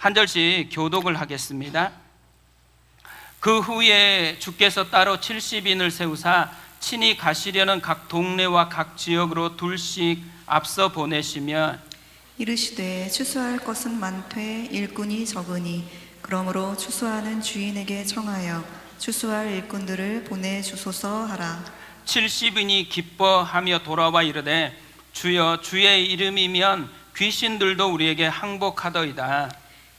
한 절씩 교독을 하겠습니다. 그 후에 주께서 따로 70인을 세우사 친히 가시려는 각 동네와 각 지역으로 둘씩 앞서 보내시며 이르시되 추수할 것은 많되 일꾼이 적으니 그러므로 추수하는 주인에게 청하여 추수할 일꾼들을 보내주소서 하라. 70인이 기뻐하며 돌아와 이르되 주여 주의 이름이면 귀신들도 우리에게 항복하더이다.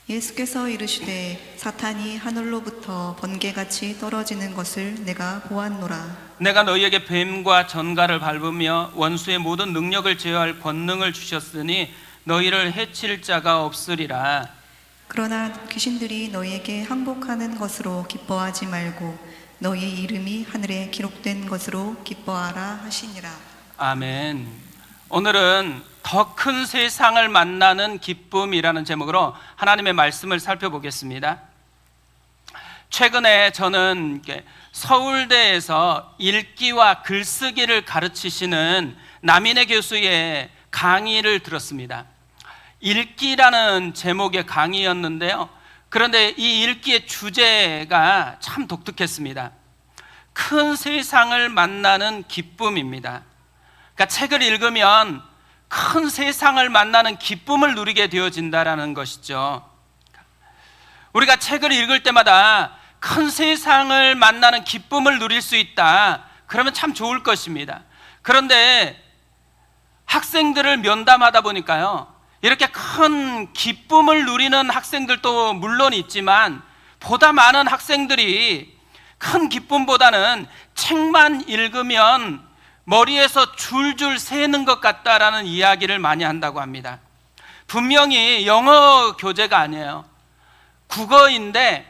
예수께서 이르시되 사탄이 하늘로부터 번개같이 떨어지는 것을 내가 보았노라. 내가 너희에게 뱀과 전갈을 밟으며 원수의 모든 능력을 제어할 권능을 주셨으니 너희를 해칠 자가 없으리라. 그러나 귀신들이 너희에게 항복하는 것으로 기뻐하지 말고 너희 이름이 하늘에 기록된 것으로 기뻐하라 하시니라. 아멘. 오늘은 더 큰 세상을 만나는 기쁨이라는 제목으로 하나님의 말씀을 살펴보겠습니다. 최근에 저는 서울대에서 읽기와 글쓰기를 가르치시는 남인혜 교수의 강의를 들었습니다. 읽기라는 제목의 강의였는데요. 그런데 이 읽기의 주제가 참 독특했습니다. 큰 세상을 만나는 기쁨입니다. 그러니까 책을 읽으면 큰 세상을 만나는 기쁨을 누리게 되어진다라는 것이죠. 우리가 책을 읽을 때마다 큰 세상을 만나는 기쁨을 누릴 수 있다. 그러면 참 좋을 것입니다. 그런데 학생들을 면담하다 보니까요, 이렇게 큰 기쁨을 누리는 학생들도 물론 있지만 보다 많은 학생들이 큰 기쁨보다는 책만 읽으면 머리에서 줄줄 새는 것 같다라는 이야기를 많이 한다고 합니다. 분명히 영어 교재가 아니에요. 국어인데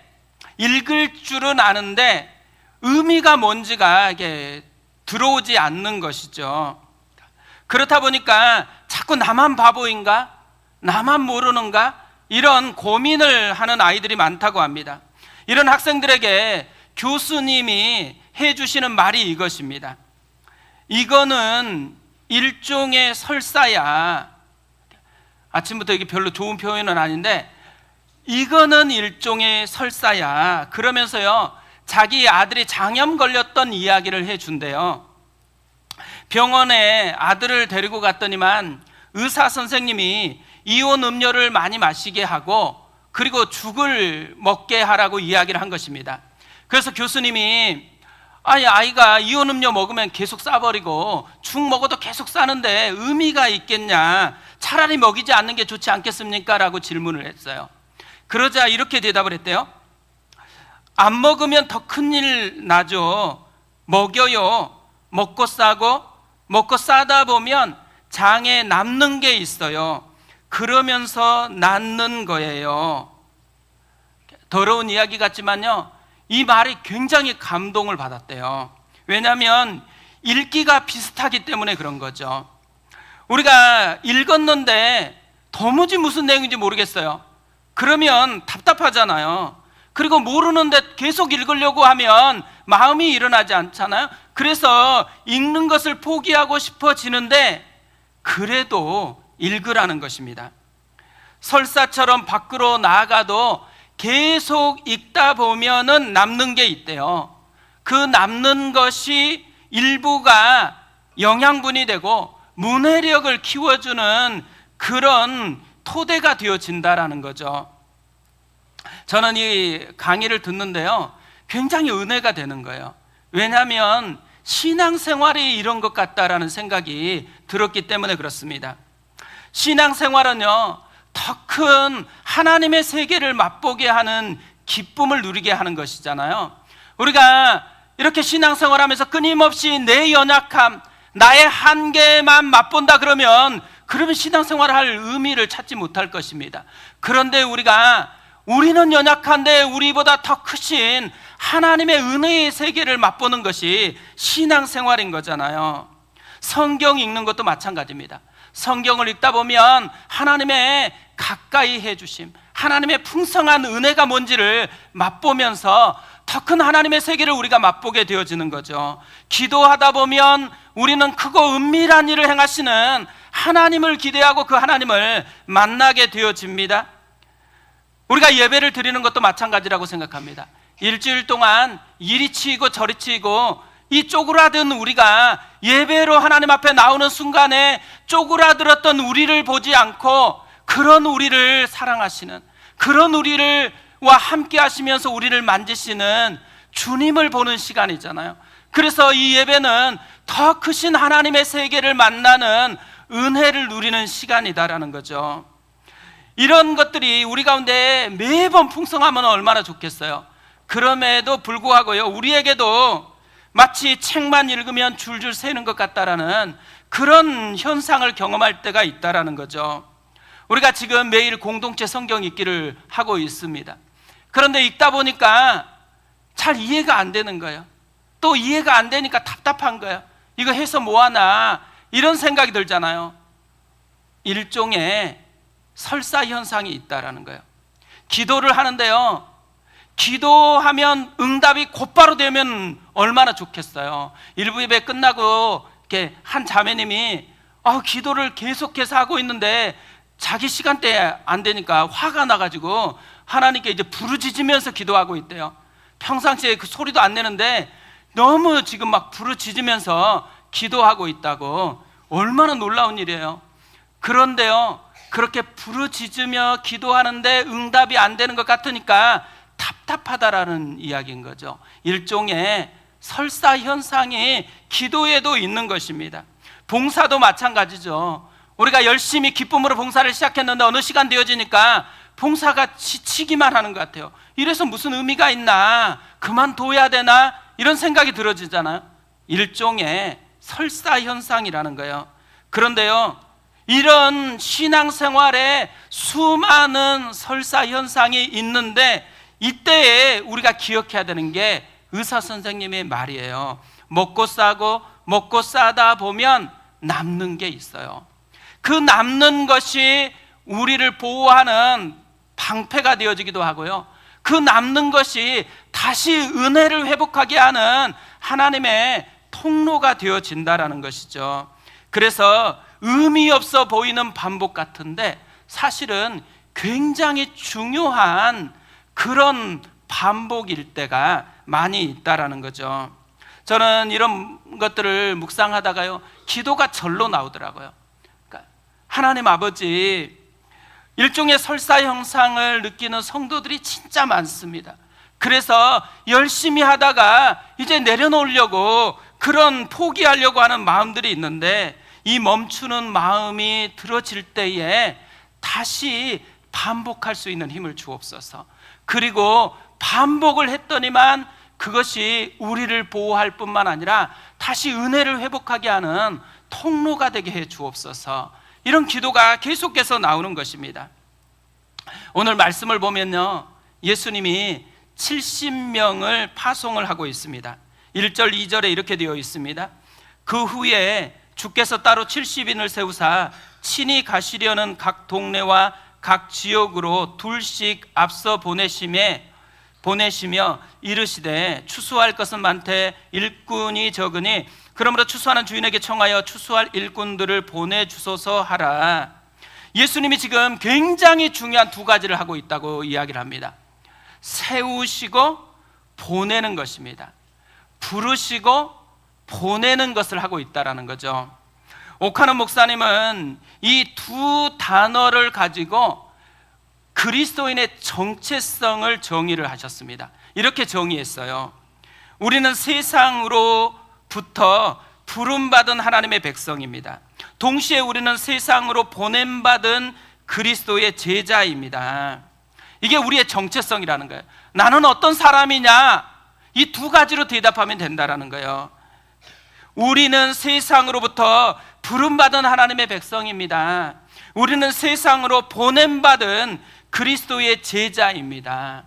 읽을 줄은 아는데 의미가 뭔지가 이게 들어오지 않는 것이죠. 그렇다 보니까 자꾸 나만 바보인가? 나만 모르는가? 이런 고민을 하는 아이들이 많다고 합니다. 이런 학생들에게 교수님이 해주시는 말이 이것입니다. 이거는 일종의 설사야. 아침부터 이게 별로 좋은 표현은 아닌데 이거는 일종의 설사야. 그러면서요, 자기 아들이 장염 걸렸던 이야기를 해준대요. 병원에 아들을 데리고 갔더니만 의사 선생님이 이온 음료를 많이 마시게 하고 그리고 죽을 먹게 하라고 이야기를 한 것입니다. 그래서 교수님이 아이가 이온 음료 먹으면 계속 싸버리고 죽 먹어도 계속 싸는데 의미가 있겠냐, 차라리 먹이지 않는 게 좋지 않겠습니까? 라고 질문을 했어요. 그러자 이렇게 대답을 했대요. 안 먹으면 더 큰일 나죠. 먹여요. 먹고 싸고 먹고 싸다 보면 장에 남는 게 있어요. 그러면서 낫는 거예요. 더러운 이야기 같지만요, 이 말이 굉장히 감동을 받았대요. 왜냐하면 읽기가 비슷하기 때문에 그런 거죠. 우리가 읽었는데 도무지 무슨 내용인지 모르겠어요. 그러면 답답하잖아요. 그리고 모르는데 계속 읽으려고 하면 마음이 일어나지 않잖아요. 그래서 읽는 것을 포기하고 싶어지는데 그래도 읽으라는 것입니다. 설사처럼 밖으로 나아가도 계속 읽다 보면은 남는 게 있대요. 그 남는 것이 일부가 영양분이 되고 문해력을 키워주는 그런 토대가 되어진다라는 거죠. 저는 이 강의를 듣는데요, 굉장히 은혜가 되는 거예요. 왜냐하면 신앙생활이 이런 것 같다라는 생각이 들었기 때문에 그렇습니다. 신앙생활은요, 더 큰 하나님의 세계를 맛보게 하는 기쁨을 누리게 하는 것이잖아요. 우리가 이렇게 신앙생활하면서 끊임없이 내 연약함, 나의 한계만 맛본다 그러면 신앙생활을 할 의미를 찾지 못할 것입니다. 그런데 우리는 연약한데 우리보다 더 크신 하나님의 은혜의 세계를 맛보는 것이 신앙생활인 거잖아요. 성경 읽는 것도 마찬가지입니다. 성경을 읽다 보면 하나님의 가까이 해주심, 하나님의 풍성한 은혜가 뭔지를 맛보면서 더 큰 하나님의 세계를 우리가 맛보게 되어지는 거죠. 기도하다 보면 우리는 크고 은밀한 일을 행하시는 하나님을 기대하고 그 하나님을 만나게 되어집니다. 우리가 예배를 드리는 것도 마찬가지라고 생각합니다. 일주일 동안 이리 치이고 저리 치이고 이 쪼그라든 우리가 예배로 하나님 앞에 나오는 순간에 쪼그라들었던 우리를 보지 않고 그런 우리를 사랑하시는, 그런 우리와 함께 하시면서 우리를 만지시는 주님을 보는 시간이잖아요. 그래서 이 예배는 더 크신 하나님의 세계를 만나는 은혜를 누리는 시간이다라는 거죠. 이런 것들이 우리 가운데 매번 풍성하면 얼마나 좋겠어요. 그럼에도 불구하고요, 우리에게도 마치 책만 읽으면 줄줄 새는 것 같다라는 그런 현상을 경험할 때가 있다라는 거죠. 우리가 지금 매일 공동체 성경 읽기를 하고 있습니다. 그런데 읽다 보니까 잘 이해가 안 되는 거예요. 또 이해가 안 되니까 답답한 거예요. 이거 해서 뭐하나 이런 생각이 들잖아요. 일종의 설사 현상이 있다라는 거예요. 기도를 하는데요, 기도하면 응답이 곧바로 되면 얼마나 좋겠어요. 일부 예배 끝나고 이렇게 한 자매님이 기도를 계속해서 하고 있는데 자기 시간대에 안 되니까 화가 나가지고 하나님께 이제 부르짖으면서 기도하고 있대요. 평상시에 그 소리도 안 내는데 너무 지금 막 부르짖으면서 기도하고 있다고. 얼마나 놀라운 일이에요. 그런데요, 그렇게 부르짖으며 기도하는데 응답이 안 되는 것 같으니까 답답하다라는 이야기인 거죠. 일종의 설사 현상이 기도에도 있는 것입니다. 봉사도 마찬가지죠. 우리가 열심히 기쁨으로 봉사를 시작했는데 어느 시간 되어지니까 봉사가 지치기만 하는 것 같아요. 이래서 무슨 의미가 있나, 그만둬야 되나 이런 생각이 들어지잖아요. 일종의 설사 현상이라는 거예요. 그런데요, 이런 신앙생활에 수많은 설사 현상이 있는데 이때에 우리가 기억해야 되는 게 의사 선생님의 말이에요. 먹고 싸고 먹고 싸다 보면 남는 게 있어요. 그 남는 것이 우리를 보호하는 방패가 되어지기도 하고요, 그 남는 것이 다시 은혜를 회복하게 하는 하나님의 통로가 되어진다라는 것이죠. 그래서 의미 없어 보이는 반복 같은데 사실은 굉장히 중요한 그런 반복일 때가 많이 있다라는 거죠. 저는 이런 것들을 묵상하다가요, 기도가 절로 나오더라고요. 그러니까 하나님 아버지, 일종의 설사 현상을 느끼는 성도들이 진짜 많습니다. 그래서 열심히 하다가 이제 내려놓으려고, 그런 포기하려고 하는 마음들이 있는데 이 멈추는 마음이 들어질 때에 다시 반복할 수 있는 힘을 주옵소서. 그리고 반복을 했더니만 그것이 우리를 보호할 뿐만 아니라 다시 은혜를 회복하게 하는 통로가 되게 해 주옵소서. 이런 기도가 계속해서 나오는 것입니다. 오늘 말씀을 보면요, 예수님이 70명을 파송을 하고 있습니다. 1절 2절에 이렇게 되어 있습니다. 그 후에 주께서 따로 70인을 세우사 친히 가시려는 각 동네와 각 지역으로 둘씩 앞서 보내시며 이르시되 추수할 것은 많되 일꾼이 적으니 그러므로 추수하는 주인에게 청하여 추수할 일꾼들을 보내주소서 하라. 예수님이 지금 굉장히 중요한 두 가지를 하고 있다고 이야기를 합니다. 세우시고 보내는 것입니다. 부르시고 보내는 것을 하고 있다는 거죠. 오카노 목사님은 이 두 단어를 가지고 그리스도인의 정체성을 정의를 하셨습니다. 이렇게 정의했어요. 우리는 세상으로부터 부름받은 하나님의 백성입니다. 동시에 우리는 세상으로 보냄받은 그리스도의 제자입니다. 이게 우리의 정체성이라는 거예요. 나는 어떤 사람이냐, 이 두 가지로 대답하면 된다는 거예요. 우리는 세상으로부터 부름받은 하나님의 백성입니다. 우리는 세상으로 보냄받은 그리스도의 제자입니다.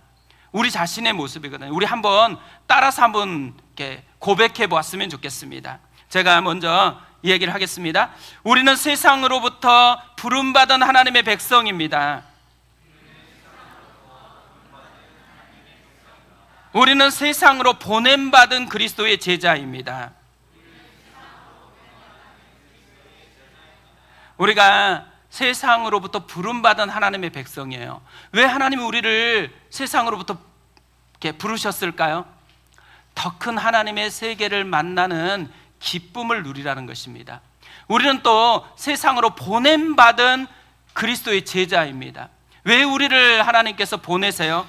우리 자신의 모습이거든요. 우리 한번 따라서 한번 이렇게 고백해 보았으면 좋겠습니다. 제가 먼저 이 얘기를 하겠습니다. 우리는 세상으로부터 부름받은 하나님의 백성입니다. 우리는 세상으로 보냄받은 그리스도의 제자입니다. 우리가 세상으로부터 부름받은 하나님의 백성이에요. 왜 하나님이 우리를 세상으로부터 이렇게 부르셨을까요? 더 큰 하나님의 세계를 만나는 기쁨을 누리라는 것입니다. 우리는 또 세상으로 보냄받은 그리스도의 제자입니다. 왜 우리를 하나님께서 보내세요?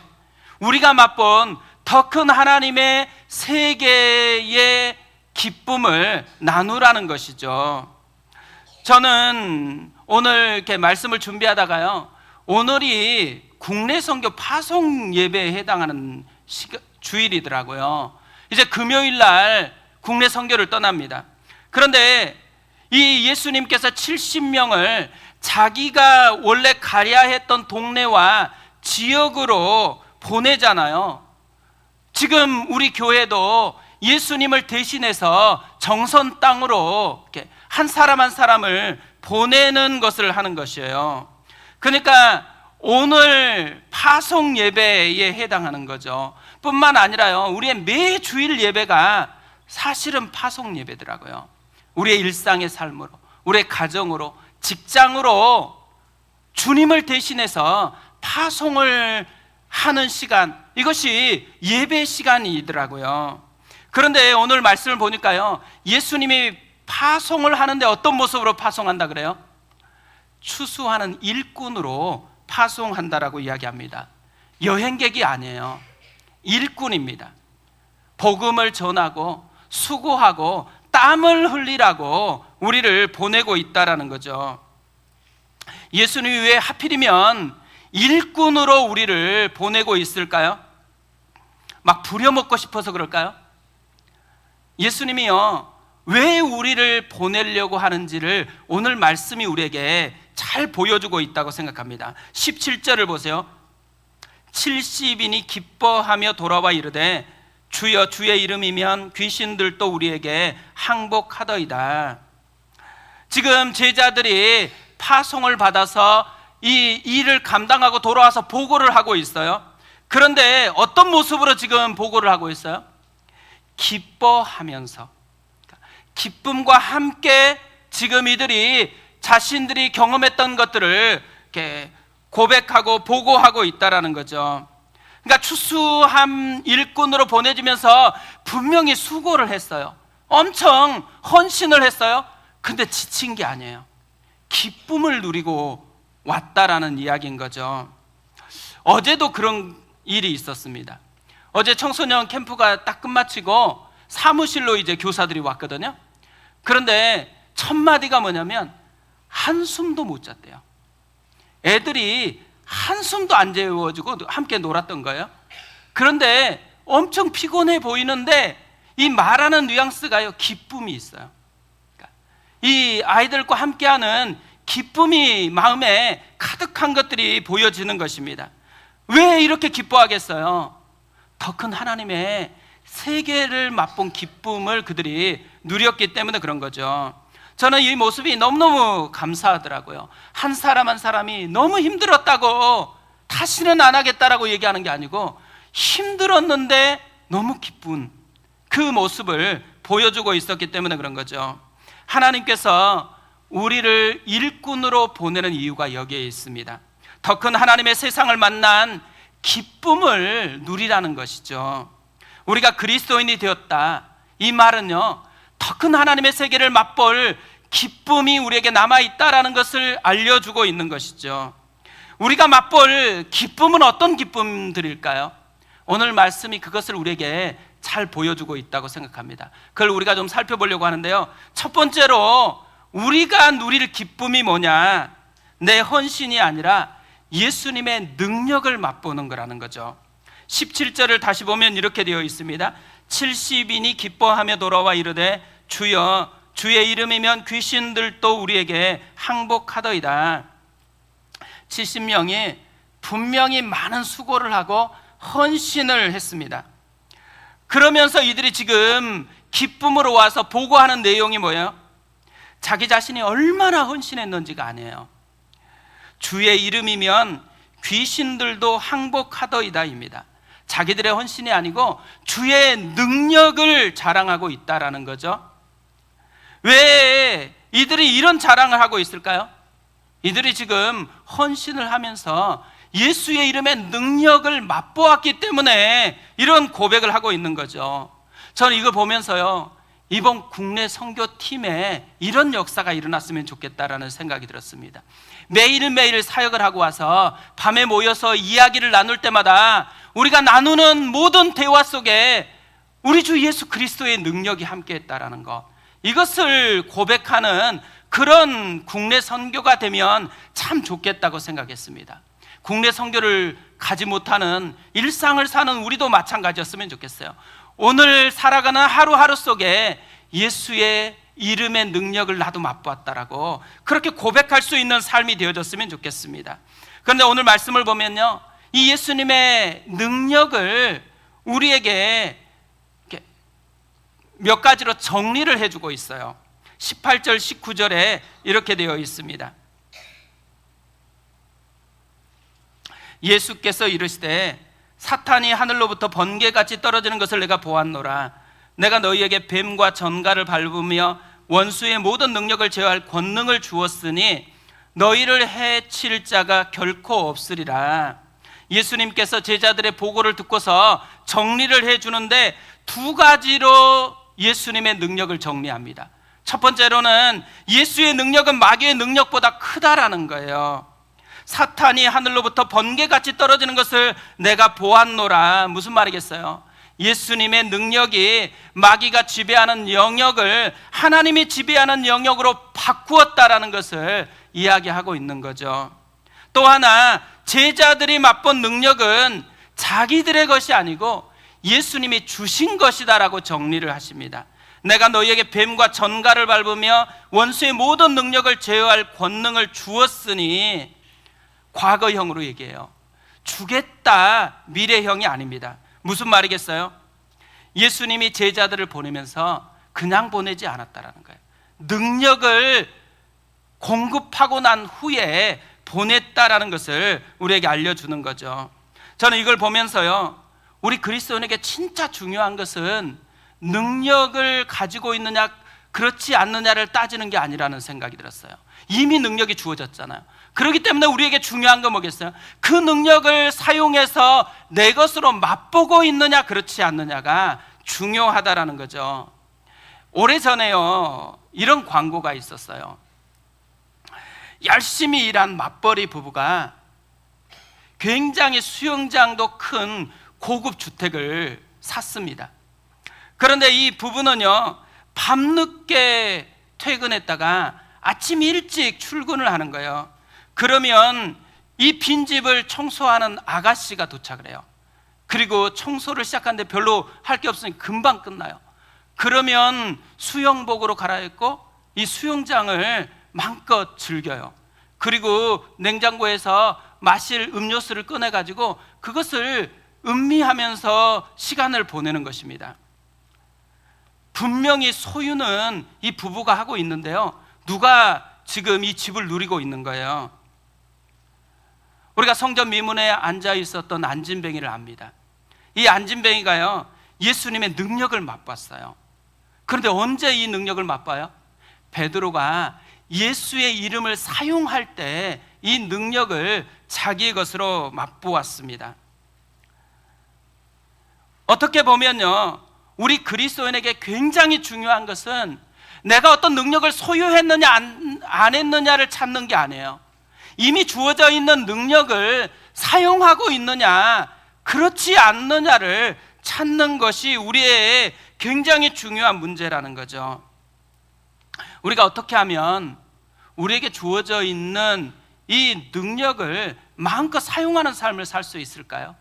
우리가 맛본 더 큰 하나님의 세계의 기쁨을 나누라는 것이죠. 저는 오늘 이렇게 말씀을 준비하다가요, 오늘이 국내 선교 파송 예배에 해당하는 주일이더라고요. 이제 금요일 날 국내 선교를 떠납니다. 그런데 이 예수님께서 70명을 자기가 원래 가야 했던 동네와 지역으로 보내잖아요. 지금 우리 교회도 예수님을 대신해서 정선 땅으로 이렇게 한 사람 한 사람을 보내는 것을 하는 것이에요. 그러니까 오늘 파송 예배에 해당하는 거죠. 뿐만 아니라요, 우리의 매 주일 예배가 사실은 파송 예배더라고요. 우리의 일상의 삶으로, 우리의 가정으로, 직장으로 주님을 대신해서 파송을 하는 시간, 이것이 예배 시간이더라고요. 그런데 오늘 말씀을 보니까요, 예수님이 파송을 하는데 어떤 모습으로 파송한다 그래요? 추수하는 일꾼으로 파송한다라고 이야기합니다. 여행객이 아니에요. 일꾼입니다. 복음을 전하고 수고하고 땀을 흘리라고 우리를 보내고 있다라는 거죠. 예수님이 왜 하필이면 일꾼으로 우리를 보내고 있을까요? 막 부려먹고 싶어서 그럴까요? 예수님이요, 왜 우리를 보내려고 하는지를 오늘 말씀이 우리에게 잘 보여주고 있다고 생각합니다. 17절을 보세요. 70인이 기뻐하며 돌아와 이르되 주여 주의 이름이면 귀신들도 우리에게 항복하더이다. 지금 제자들이 파송을 받아서 이 일을 감당하고 돌아와서 보고를 하고 있어요. 그런데 어떤 모습으로 지금 보고를 하고 있어요? 기뻐하면서, 기쁨과 함께 지금 이들이 자신들이 경험했던 것들을 이렇게 고백하고 보고하고 있다라는 거죠. 그러니까 추수함 일꾼으로 보내지면서 분명히 수고를 했어요. 엄청 헌신을 했어요. 근데 지친 게 아니에요. 기쁨을 누리고 왔다라는 이야기인 거죠. 어제도 그런 일이 있었습니다. 어제 청소년 캠프가 딱 끝마치고 사무실로 이제 교사들이 왔거든요. 그런데 첫 마디가 뭐냐면 한숨도 못 잤대요. 애들이 한숨도 안 재워주고 함께 놀았던 거예요. 그런데 엄청 피곤해 보이는데 이 말하는 뉘앙스가요, 기쁨이 있어요. 그러니까 이 아이들과 함께하는 기쁨이 마음에 가득한 것들이 보여지는 것입니다. 왜 이렇게 기뻐하겠어요? 더 큰 하나님의 세계를 맛본 기쁨을 그들이 누렸기 때문에 그런 거죠. 저는 이 모습이 너무너무 감사하더라고요. 한 사람 한 사람이 너무 힘들었다고 다시는 안 하겠다라고 얘기하는 게 아니고 힘들었는데 너무 기쁜 그 모습을 보여주고 있었기 때문에 그런 거죠. 하나님께서 우리를 일꾼으로 보내는 이유가 여기에 있습니다. 더 큰 하나님의 세상을 만난 기쁨을 누리라는 것이죠. 우리가 그리스도인이 되었다, 이 말은요, 더 큰 하나님의 세계를 맛볼 기쁨이 우리에게 남아있다라는 것을 알려주고 있는 것이죠. 우리가 맛볼 기쁨은 어떤 기쁨들일까요? 오늘 말씀이 그것을 우리에게 잘 보여주고 있다고 생각합니다. 그걸 우리가 좀 살펴보려고 하는데요, 첫 번째로 우리가 누릴 기쁨이 뭐냐? 내 헌신이 아니라 예수님의 능력을 맛보는 거라는 거죠. 17절을 다시 보면 이렇게 되어 있습니다. 70인이 기뻐하며 돌아와 이르되 주여 주의 이름이면 귀신들도 우리에게 항복하더이다. 70명이 분명히 많은 수고를 하고 헌신을 했습니다. 그러면서 이들이 지금 기쁨으로 와서 보고하는 내용이 뭐예요? 자기 자신이 얼마나 헌신했는지가 아니에요. 주의 이름이면 귀신들도 항복하더이다입니다. 자기들의 헌신이 아니고 주의 능력을 자랑하고 있다라는 거죠. 왜 이들이 이런 자랑을 하고 있을까요? 이들이 지금 헌신을 하면서 예수의 이름의 능력을 맛보았기 때문에 이런 고백을 하고 있는 거죠. 저는 이거 보면서요, 이번 국내 선교팀에 이런 역사가 일어났으면 좋겠다라는 생각이 들었습니다. 매일매일 사역을 하고 와서 밤에 모여서 이야기를 나눌 때마다 우리가 나누는 모든 대화 속에 우리 주 예수 그리스도의 능력이 함께했다라는 것, 이것을 고백하는 그런 국내 선교가 되면 참 좋겠다고 생각했습니다. 국내 선교를 가지 못하는 일상을 사는 우리도 마찬가지였으면 좋겠어요. 오늘 살아가는 하루하루 속에 예수의 이름의 능력을 나도 맛보았다라고 그렇게 고백할 수 있는 삶이 되어졌으면 좋겠습니다. 그런데 오늘 말씀을 보면요, 이 예수님의 능력을 우리에게 몇 가지로 정리를 해주고 있어요. 18절 19절에 이렇게 되어 있습니다. 예수께서 이르시되 사탄이 하늘로부터 번개같이 떨어지는 것을 내가 보았노라. 내가 너희에게 뱀과 전갈을 밟으며 원수의 모든 능력을 제어할 권능을 주었으니 너희를 해칠 자가 결코 없으리라. 예수님께서 제자들의 보고를 듣고서 정리를 해주는데 두 가지로 예수님의 능력을 정리합니다. 첫 번째로는 예수의 능력은 마귀의 능력보다 크다라는 거예요. 사탄이 하늘로부터 번개같이 떨어지는 것을 내가 보았노라. 무슨 말이겠어요? 예수님의 능력이 마귀가 지배하는 영역을 하나님이 지배하는 영역으로 바꾸었다라는 것을 이야기하고 있는 거죠. 또 하나, 제자들이 맛본 능력은 자기들의 것이 아니고 예수님이 주신 것이다라고 정리를 하십니다. 내가 너희에게 뱀과 전갈을 밟으며 원수의 모든 능력을 제어할 권능을 주었으니, 과거형으로 얘기해요. 주겠다, 미래형이 아닙니다. 무슨 말이겠어요? 예수님이 제자들을 보내면서 그냥 보내지 않았다라는 거예요. 능력을 공급하고 난 후에 보냈다라는 것을 우리에게 알려주는 거죠. 저는 이걸 보면서요, 우리 그리스도인에게 진짜 중요한 것은 능력을 가지고 있느냐 그렇지 않느냐를 따지는 게 아니라는 생각이 들었어요. 이미 능력이 주어졌잖아요. 그렇기 때문에 우리에게 중요한 건 뭐겠어요? 그 능력을 사용해서 내 것으로 맛보고 있느냐 그렇지 않느냐가 중요하다라는 거죠. 오래전에요, 이런 광고가 있었어요. 열심히 일한 맞벌이 부부가 굉장히 수영장도 큰 고급 주택을 샀습니다. 그런데 이 부부는요, 밤늦게 퇴근했다가 아침 일찍 출근을 하는 거예요. 그러면 이 빈집을 청소하는 아가씨가 도착을 해요. 그리고 청소를 시작하는데 별로 할 게 없으니 금방 끝나요. 그러면 수영복으로 갈아입고 이 수영장을 마음껏 즐겨요. 그리고 냉장고에서 마실 음료수를 꺼내가지고 그것을 음미하면서 시간을 보내는 것입니다. 분명히 소유는 이 부부가 하고 있는데요, 누가 지금 이 집을 누리고 있는 거예요? 우리가 성전 미문에 앉아 있었던 안진뱅이를 압니다. 이 안진뱅이가요, 예수님의 능력을 맛봤어요. 그런데 언제 이 능력을 맛봐요? 베드로가 예수의 이름을 사용할 때 이 능력을 자기의 것으로 맛보았습니다. 어떻게 보면요, 우리 그리스도인에게 굉장히 중요한 것은 내가 어떤 능력을 소유했느냐 안 했느냐를 찾는 게 아니에요. 이미 주어져 있는 능력을 사용하고 있느냐 그렇지 않느냐를 찾는 것이 우리의 굉장히 중요한 문제라는 거죠. 우리가 어떻게 하면 우리에게 주어져 있는 이 능력을 마음껏 사용하는 삶을 살 수 있을까요?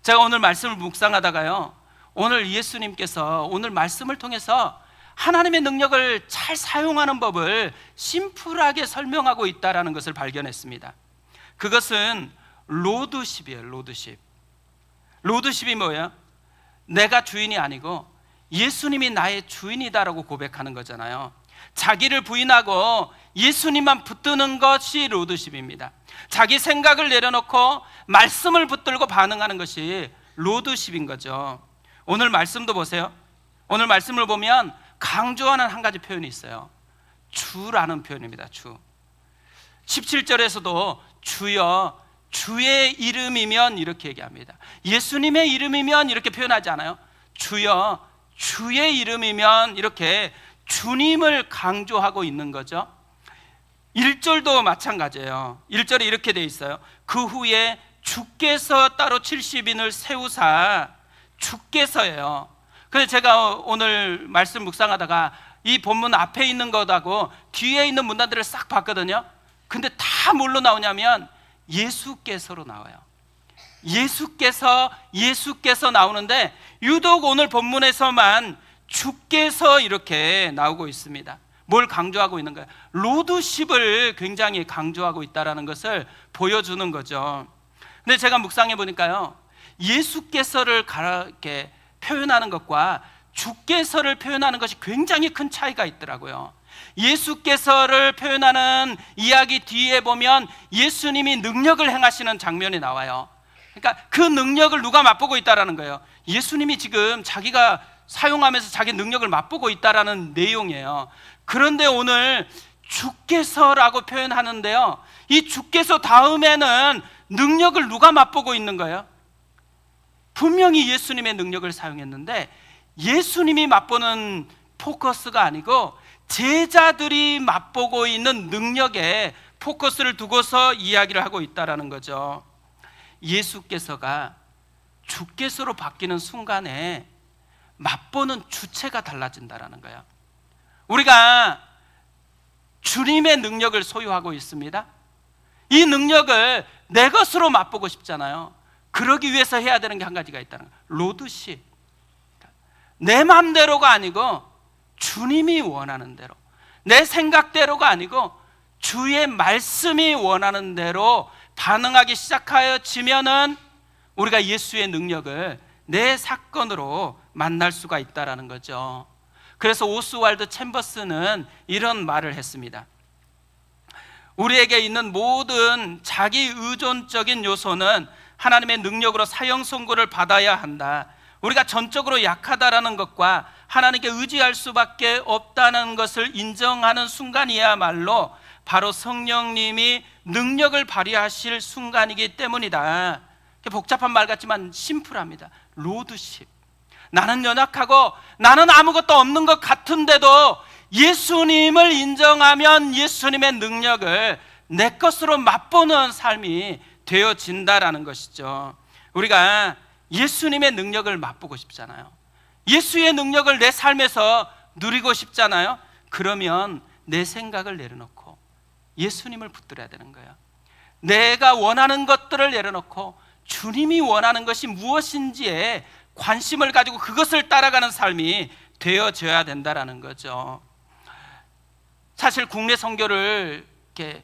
제가 오늘 말씀을 묵상하다가요, 오늘 예수님께서 오늘 말씀을 통해서 하나님의 능력을 잘 사용하는 법을 심플하게 설명하고 있다는 것을 발견했습니다. 그것은 로드십이에요. 로드십. 로드십이 뭐예요? 내가 주인이 아니고 예수님이 나의 주인이다라고 고백하는 거잖아요. 자기를 부인하고 예수님만 붙드는 것이 로드십입니다. 자기 생각을 내려놓고 말씀을 붙들고 반응하는 것이 로드십인 거죠. 오늘 말씀도 보세요. 오늘 말씀을 보면 강조하는 한 가지 표현이 있어요. 주라는 표현입니다. 주. 17절에서도 주여 주의 이름이면 이렇게 얘기합니다. 예수님의 이름이면 이렇게 표현하지 않아요. 주여 주의 이름이면 이렇게 주님을 강조하고 있는 거죠. 1절도 마찬가지예요. 1절에 이렇게 돼 있어요. 그 후에 주께서 따로 70인을 세우사, 주께서예요. 그래서 제가 오늘 말씀 묵상하다가 이 본문 앞에 있는 것하고 뒤에 있는 문단들을 싹 봤거든요. 근데 다 뭘로 나오냐면 예수께서로 나와요. 예수께서 나오는데 유독 오늘 본문에서만 주께서 이렇게 나오고 있습니다. 뭘 강조하고 있는 거예요? 로드십을 굉장히 강조하고 있다는 것을 보여주는 거죠. 근데 제가 묵상해 보니까요, 예수께서를 이렇게 표현하는 것과 주께서를 표현하는 것이 굉장히 큰 차이가 있더라고요. 예수께서를 표현하는 이야기 뒤에 보면 예수님이 능력을 행하시는 장면이 나와요. 그러니까 그 능력을 누가 맛보고 있다라는 거예요. 예수님이 지금 자기가 사용하면서 자기 능력을 맛보고 있다라는 내용이에요. 그런데 오늘 주께서라고 표현하는데요, 이 주께서 다음에는 능력을 누가 맛보고 있는 거예요? 분명히 예수님의 능력을 사용했는데 예수님이 맛보는 포커스가 아니고 제자들이 맛보고 있는 능력에 포커스를 두고서 이야기를 하고 있다는 거죠. 예수께서가 주께서로 바뀌는 순간에 맛보는 주체가 달라진다는 거예요. 우리가 주님의 능력을 소유하고 있습니다. 이 능력을 내 것으로 맛보고 싶잖아요. 그러기 위해서 해야 되는 게 한 가지가 있다는 거예요. 로드십. 내 마음대로가 아니고 주님이 원하는 대로, 내 생각대로가 아니고 주의 말씀이 원하는 대로 반응하기 시작하여지면은 우리가 예수의 능력을 내 사건으로 만날 수가 있다는 거죠. 그래서 오스왈드 챔버스는 이런 말을 했습니다. 우리에게 있는 모든 자기 의존적인 요소는 하나님의 능력으로 사형 선고를 받아야 한다. 우리가 전적으로 약하다라는 것과 하나님께 의지할 수밖에 없다는 것을 인정하는 순간이야말로 바로 성령님이 능력을 발휘하실 순간이기 때문이다. 복잡한 말 같지만 심플합니다. 로드십. 나는 연약하고 나는 아무것도 없는 것 같은데도 예수님을 인정하면 예수님의 능력을 내 것으로 맛보는 삶이 되어진다라는 것이죠. 우리가 예수님의 능력을 맛보고 싶잖아요. 예수의 능력을 내 삶에서 누리고 싶잖아요. 그러면 내 생각을 내려놓고 예수님을 붙들어야 되는 거예요. 내가 원하는 것들을 내려놓고 주님이 원하는 것이 무엇인지에 관심을 가지고 그것을 따라가는 삶이 되어져야 된다라는 거죠. 사실 국내 선교를 이렇게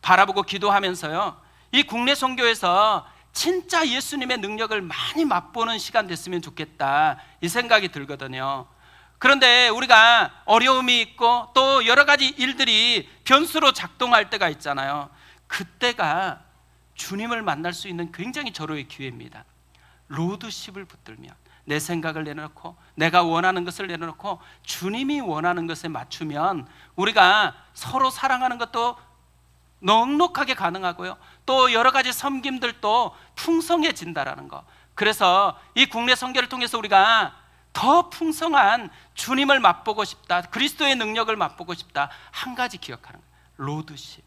바라보고 기도하면서요, 이 국내 선교에서 진짜 예수님의 능력을 많이 맛보는 시간 됐으면 좋겠다, 이 생각이 들거든요. 그런데 우리가 어려움이 있고 또 여러 가지 일들이 변수로 작동할 때가 있잖아요. 그때가 주님을 만날 수 있는 굉장히 절호의 기회입니다. 로드십을 붙들면 내 생각을 내려놓고 내가 원하는 것을 내려놓고 주님이 원하는 것에 맞추면 우리가 서로 사랑하는 것도 넉넉하게 가능하고요, 또 여러 가지 섬김들도 풍성해진다라는 거. 그래서 이 국내 선교를 통해서 우리가 더 풍성한 주님을 맛보고 싶다, 그리스도의 능력을 맛보고 싶다, 한 가지 기억하는 거예요. 로드십.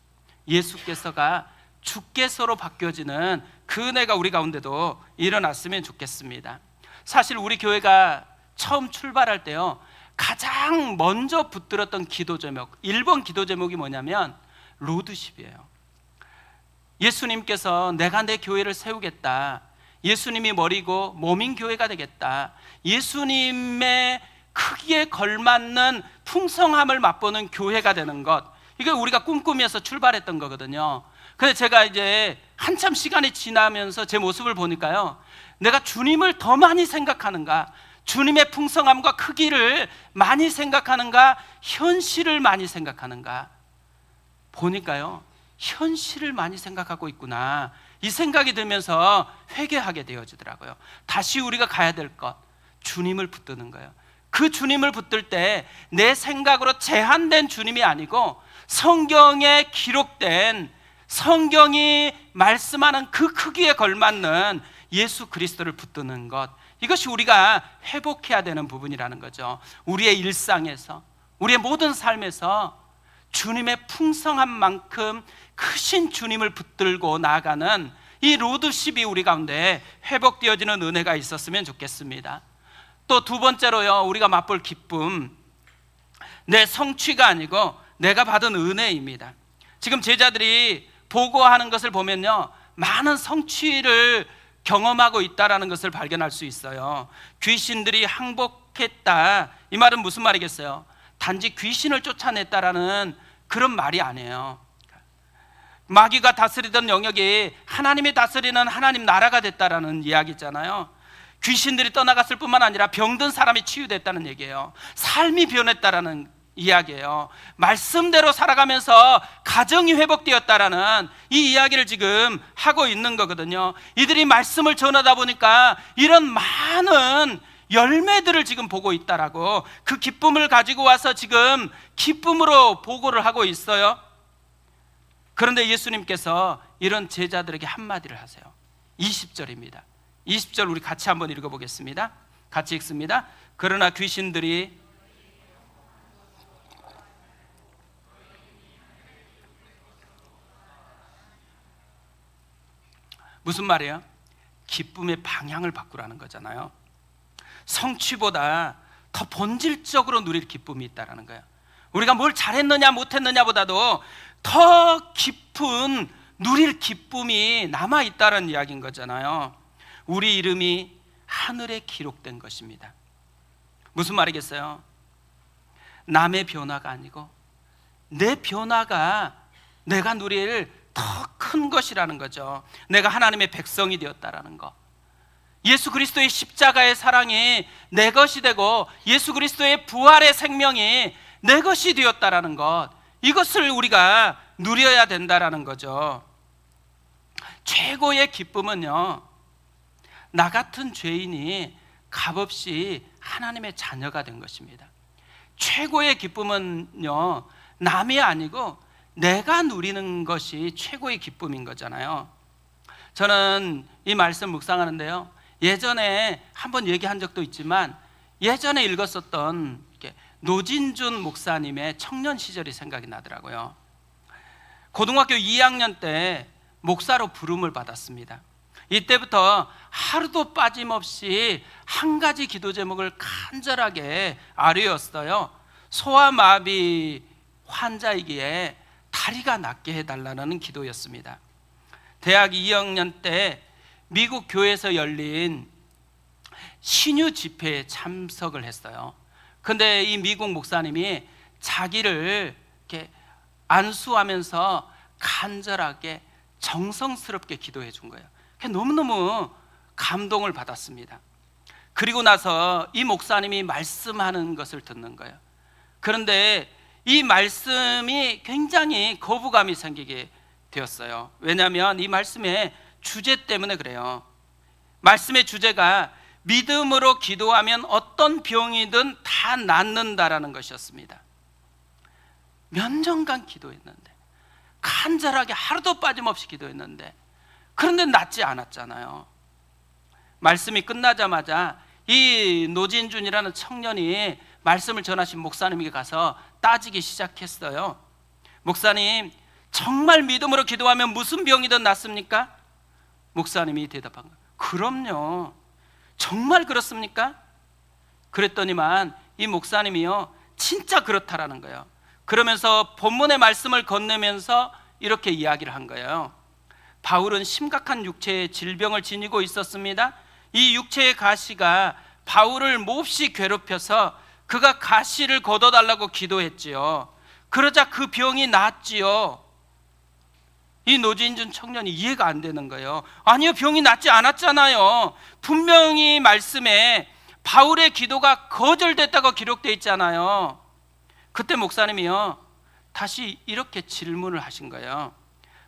예수께서가 주께서로 바뀌어지는 그 은혜가 우리 가운데도 일어났으면 좋겠습니다. 사실 우리 교회가 처음 출발할 때요, 가장 먼저 붙들었던 기도 제목, 1번 기도 제목이 뭐냐면 로드십이에요. 예수님께서 내가 내 교회를 세우겠다, 예수님이 머리고 몸인 교회가 되겠다, 예수님의 크기에 걸맞는 풍성함을 맛보는 교회가 되는 것, 이게 우리가 꿈꾸면서 출발했던 거거든요. 근데 제가 이제 한참 시간이 지나면서 제 모습을 보니까요, 내가 주님을 더 많이 생각하는가, 주님의 풍성함과 크기를 많이 생각하는가, 현실을 많이 생각하는가 보니까요, 현실을 많이 생각하고 있구나, 이 생각이 들면서 회개하게 되어지더라고요. 다시 우리가 가야 될 것, 주님을 붙드는 거예요. 그 주님을 붙들 때 내 생각으로 제한된 주님이 아니고 성경에 기록된, 성경이 말씀하는 그 크기에 걸맞는 예수 그리스도를 붙드는 것, 이것이 우리가 회복해야 되는 부분이라는 거죠. 우리의 일상에서, 우리의 모든 삶에서 주님의 풍성한 만큼 크신 주님을 붙들고 나아가는 이 로드십이 우리 가운데 회복되어지는 은혜가 있었으면 좋겠습니다. 또 두 번째로요, 우리가 맛볼 기쁨, 내 성취가 아니고 내가 받은 은혜입니다. 지금 제자들이 보고하는 것을 보면요, 많은 성취를 경험하고 있다는 것을 발견할 수 있어요. 귀신들이 항복했다, 이 말은 무슨 말이겠어요? 단지 귀신을 쫓아냈다라는 그런 말이 아니에요. 마귀가 다스리던 영역이 하나님이 다스리는 하나님 나라가 됐다라는 이야기잖아요. 귀신들이 떠나갔을 뿐만 아니라 병든 사람이 치유됐다는 얘기예요. 삶이 변했다라는 이야기예요. 말씀대로 살아가면서 가정이 회복되었다라는 이 이야기를 지금 하고 있는 거거든요. 이들이 말씀을 전하다 보니까 이런 많은 열매들을 지금 보고 있다라고, 그 기쁨을 가지고 와서 지금 기쁨으로 보고를 하고 있어요. 그런데 예수님께서 이런 제자들에게 한마디를 하세요. 20절입니다. 20절 우리 같이 한번 읽어보겠습니다. 같이 읽습니다. 그러나 귀신들이 무슨 말이에요? 기쁨의 방향을 바꾸라는 거잖아요. 성취보다 더 본질적으로 누릴 기쁨이 있다는 거예요. 우리가 뭘 잘했느냐 못했느냐 보다도 더 깊은 누릴 기쁨이 남아있다는 이야기인 거잖아요. 우리 이름이 하늘에 기록된 것입니다. 무슨 말이겠어요? 남의 변화가 아니고 내 변화가 내가 누릴 더 큰 것이라는 거죠. 내가 하나님의 백성이 되었다라는 거, 예수 그리스도의 십자가의 사랑이 내 것이 되고 예수 그리스도의 부활의 생명이 내 것이 되었다라는 것, 이것을 우리가 누려야 된다라는 거죠. 최고의 기쁨은요, 나 같은 죄인이 값없이 하나님의 자녀가 된 것입니다. 최고의 기쁨은요, 남이 아니고 내가 누리는 것이 최고의 기쁨인 거잖아요. 저는 이 말씀 묵상하는데요, 예전에 한번 얘기한 적도 있지만 예전에 읽었었던 노진준 목사님의 청년 시절이 생각이 나더라고요. 고등학교 2학년 때 목사로 부름을 받았습니다. 이때부터 하루도 빠짐없이 한 가지 기도 제목을 간절하게 아뢰었어요. 소아마비 환자이기에 다리가 낫게 해달라는 기도였습니다. 대학 2학년 때 미국 교회에서 열린 신유 집회에 참석을 했어요. 근데 이 미국 목사님이 자기를 이렇게 안수하면서 간절하게 정성스럽게 기도해 준 거예요. 너무너무 감동을 받았습니다. 그리고 나서 이 목사님이 말씀하는 것을 듣는 거예요. 그런데 이 말씀이 굉장히 거부감이 생기게 되었어요. 왜냐하면 이 말씀의 주제 때문에 그래요. 말씀의 주제가 믿음으로 기도하면 어떤 병이든 다 낫는다라는 것이었습니다. 몇 년간 기도했는데, 간절하게 하루도 빠짐없이 기도했는데, 그런데 낫지 않았잖아요. 말씀이 끝나자마자 이 노진준이라는 청년이 말씀을 전하신 목사님에게 가서 따지기 시작했어요. 목사님, 정말 믿음으로 기도하면 무슨 병이든 낫습니까? 목사님이 대답한 거예요. 그럼요. 정말 그렇습니까? 그랬더니만 이 목사님이요, 진짜 그렇다라는 거예요. 그러면서 본문의 말씀을 건네면서 이렇게 이야기를 한 거예요. 바울은 심각한 육체의 질병을 지니고 있었습니다. 이 육체의 가시가 바울을 몹시 괴롭혀서 그가 가시를 걷어달라고 기도했지요. 그러자 그 병이 낫지요. 이 노진준 청년이 이해가 안 되는 거예요. 아니요, 병이 낫지 않았잖아요. 분명히 말씀에 바울의 기도가 거절됐다고 기록되어 있잖아요. 그때 목사님이요, 다시 이렇게 질문을 하신 거예요.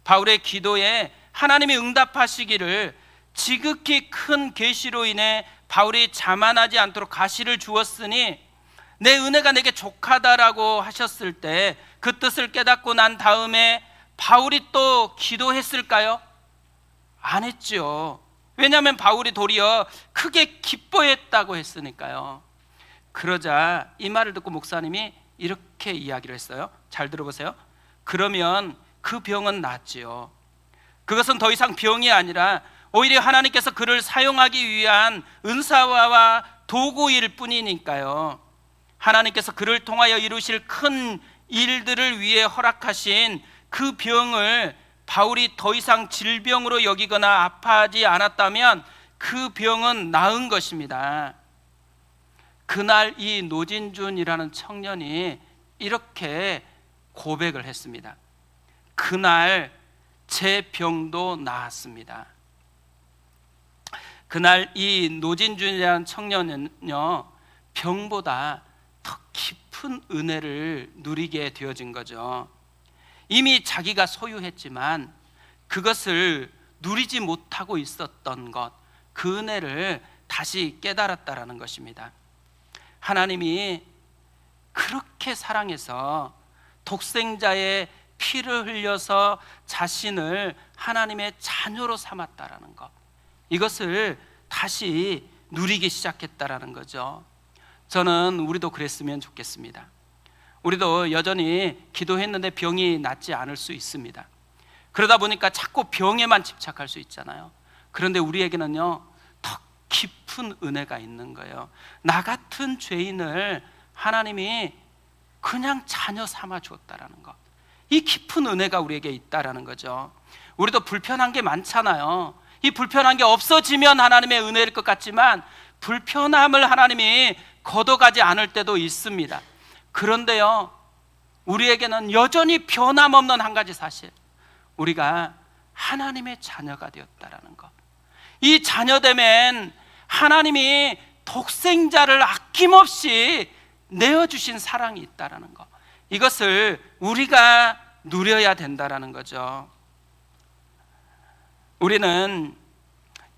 바울의 기도에 하나님이 응답하시기를, 지극히 큰 계시로 인해 바울이 자만하지 않도록 가시를 주었으니 내 은혜가 내게 족하다라고 하셨을 때 그 뜻을 깨닫고 난 다음에 바울이 또 기도했을까요? 안 했죠. 왜냐하면 바울이 도리어 크게 기뻐했다고 했으니까요. 그러자 이 말을 듣고 목사님이 이렇게 이야기를 했어요. 잘 들어보세요. 그러면 그 병은 낫지요. 그것은 더 이상 병이 아니라 오히려 하나님께서 그를 사용하기 위한 은사와 도구일 뿐이니까요. 하나님께서 그를 통하여 이루실 큰 일들을 위해 허락하신 그 병을 바울이 더 이상 질병으로 여기거나 아파하지 않았다면 그 병은 나은 것입니다. 그날 이 노진준이라는 청년이 이렇게 고백을 했습니다. 그날 제 병도 나았습니다. 그날 이 노진준이라는 청년은요, 병보다 더 깊은 은혜를 누리게 되어진 거죠. 이미 자기가 소유했지만 그것을 누리지 못하고 있었던 것, 그 은혜를 다시 깨달았다라는 것입니다. 하나님이 그렇게 사랑해서 독생자의 피를 흘려서 자신을 하나님의 자녀로 삼았다라는 것, 이것을 다시 누리기 시작했다라는 거죠. 저는 우리도 그랬으면 좋겠습니다. 우리도 여전히 기도했는데 병이 낫지 않을 수 있습니다. 그러다 보니까 자꾸 병에만 집착할 수 있잖아요. 그런데 우리에게는요, 더 깊은 은혜가 있는 거예요. 나 같은 죄인을 하나님이 그냥 자녀 삼아 주었다라는 것, 이 깊은 은혜가 우리에게 있다라는 거죠. 우리도 불편한 게 많잖아요. 이 불편한 게 없어지면 하나님의 은혜일 것 같지만 불편함을 하나님이 걷어가지 않을 때도 있습니다. 그런데요, 우리에게는 여전히 변함없는 한 가지 사실, 우리가 하나님의 자녀가 되었다라는 것, 이 자녀됨엔 하나님이 독생자를 아낌없이 내어주신 사랑이 있다라는 것, 이것을 우리가 누려야 된다라는 거죠. 우리는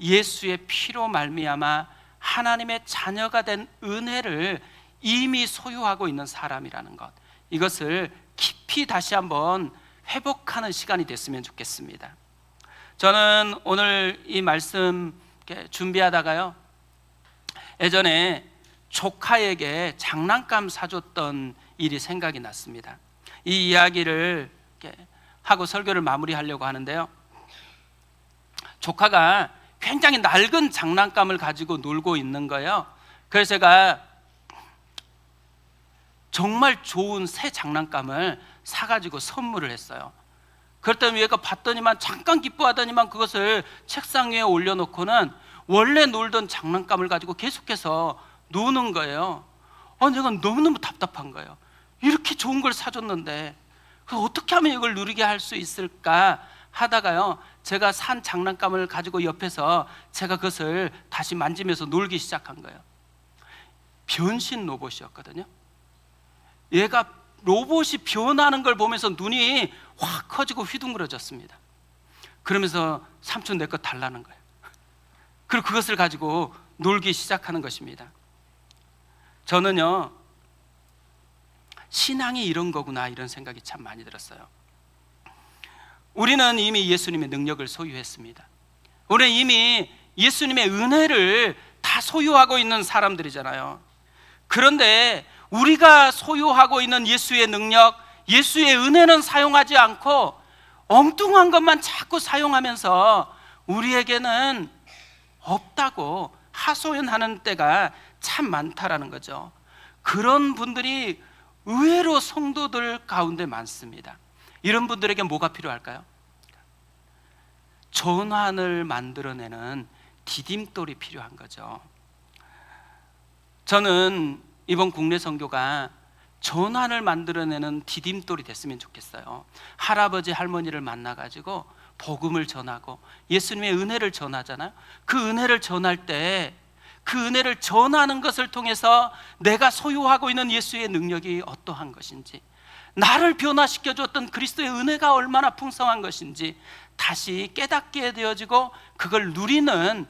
예수의 피로 말미암아 하나님의 자녀가 된 은혜를 이미 소유하고 있는 사람이라는 것, 이것을 깊이 다시 한번 회복하는 시간이 됐으면 좋겠습니다. 저는 오늘 이 말씀 준비하다가요, 예전에 조카에게 장난감 사줬던 일이 생각이 났습니다. 이 이야기를 하고 설교를 마무리하려고 하는데요, 조카가 굉장히 낡은 장난감을 가지고 놀고 있는 거예요. 그래서 제가 정말 좋은 새 장난감을 사가지고 선물을 했어요. 그랬더니 얘가 봤더니만 잠깐 기뻐하더니만 그것을 책상 위에 올려놓고는 원래 놀던 장난감을 가지고 계속해서 노는 거예요. 내가 너무너무 답답한 거예요. 이렇게 좋은 걸 사줬는데 어떻게 하면 이걸 누리게 할 수 있을까 하다가요, 제가 산 장난감을 가지고 옆에서 제가 그것을 다시 만지면서 놀기 시작한 거예요. 변신 로봇이었거든요. 얘가 로봇이 변하는 걸 보면서 눈이 확 커지고 휘둥그러졌습니다. 그러면서 삼촌 내 거 달라는 거예요. 그리고 그것을 가지고 놀기 시작하는 것입니다. 저는요, 신앙이 이런 거구나, 이런 생각이 참 많이 들었어요. 우리는 이미 예수님의 능력을 소유했습니다. 우리는 이미 예수님의 은혜를 다 소유하고 있는 사람들이잖아요. 그런데 우리가 소유하고 있는 예수의 능력, 예수의 은혜는 사용하지 않고 엉뚱한 것만 자꾸 사용하면서 우리에게는 없다고 하소연하는 때가 참 많다라는 거죠. 그런 분들이 의외로 성도들 가운데 많습니다. 이런 분들에게 뭐가 필요할까요? 전환을 만들어내는 디딤돌이 필요한 거죠. 저는 이번 국내 선교가 전환을 만들어내는 디딤돌이 됐으면 좋겠어요. 할아버지 할머니를 만나가지고 복음을 전하고 예수님의 은혜를 전하잖아요. 그 은혜를 전할 때 그 은혜를 전하는 것을 통해서 내가 소유하고 있는 예수의 능력이 어떠한 것인지, 나를 변화시켜 줬던 그리스도의 은혜가 얼마나 풍성한 것인지 다시 깨닫게 되어지고 그걸 누리는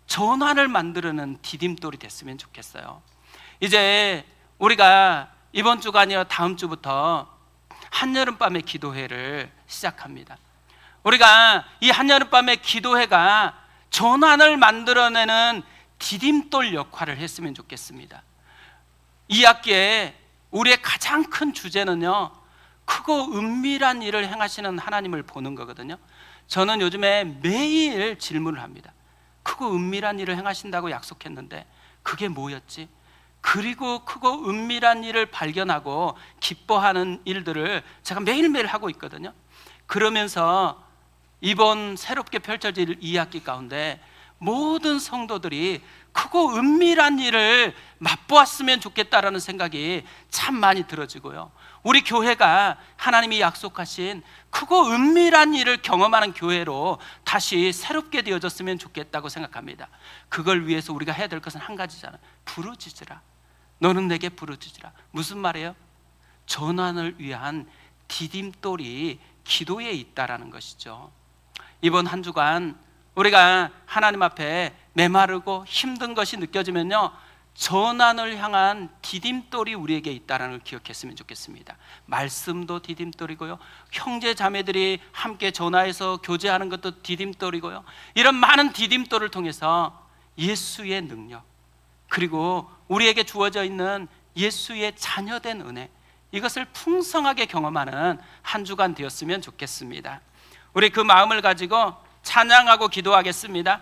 전환을 만드는 디딤돌이 됐으면 좋겠어요. 이제 우리가 이번 주가 아니라 다음 주부터 한여름밤의 기도회를 시작합니다. 우리가 이 한여름밤의 기도회가 전환을 만들어내는 디딤돌 역할을 했으면 좋겠습니다. 이 학기에 우리의 가장 큰 주제는요, 크고 은밀한 일을 행하시는 하나님을 보는 거거든요. 저는 요즘에 매일 질문을 합니다. 크고 은밀한 일을 행하신다고 약속했는데 그게 뭐였지? 그리고 크고 은밀한 일을 발견하고 기뻐하는 일들을 제가 매일매일 하고 있거든요. 그러면서 이번 새롭게 펼쳐질 2학기 가운데 모든 성도들이 크고 은밀한 일을 맛보았으면 좋겠다라는 생각이 참 많이 들어지고요, 우리 교회가 하나님이 약속하신 크고 은밀한 일을 경험하는 교회로 다시 새롭게 되어졌으면 좋겠다고 생각합니다. 그걸 위해서 우리가 해야 될 것은 한 가지잖아요. 부르짖으라. 너는 내게 부르짖으라. 무슨 말이에요? 전환을 위한 디딤돌이 기도에 있다라는 것이죠. 이번 한 주간 우리가 하나님 앞에 메마르고 힘든 것이 느껴지면요, 전환을 향한 디딤돌이 우리에게 있다는 걸 기억했으면 좋겠습니다. 말씀도 디딤돌이고요, 형제 자매들이 함께 전화해서 교제하는 것도 디딤돌이고요, 이런 많은 디딤돌을 통해서 예수의 능력, 그리고 우리에게 주어져 있는 예수의 자녀된 은혜, 이것을 풍성하게 경험하는 한 주간 되었으면 좋겠습니다. 우리 그 마음을 가지고 찬양하고 기도하겠습니다.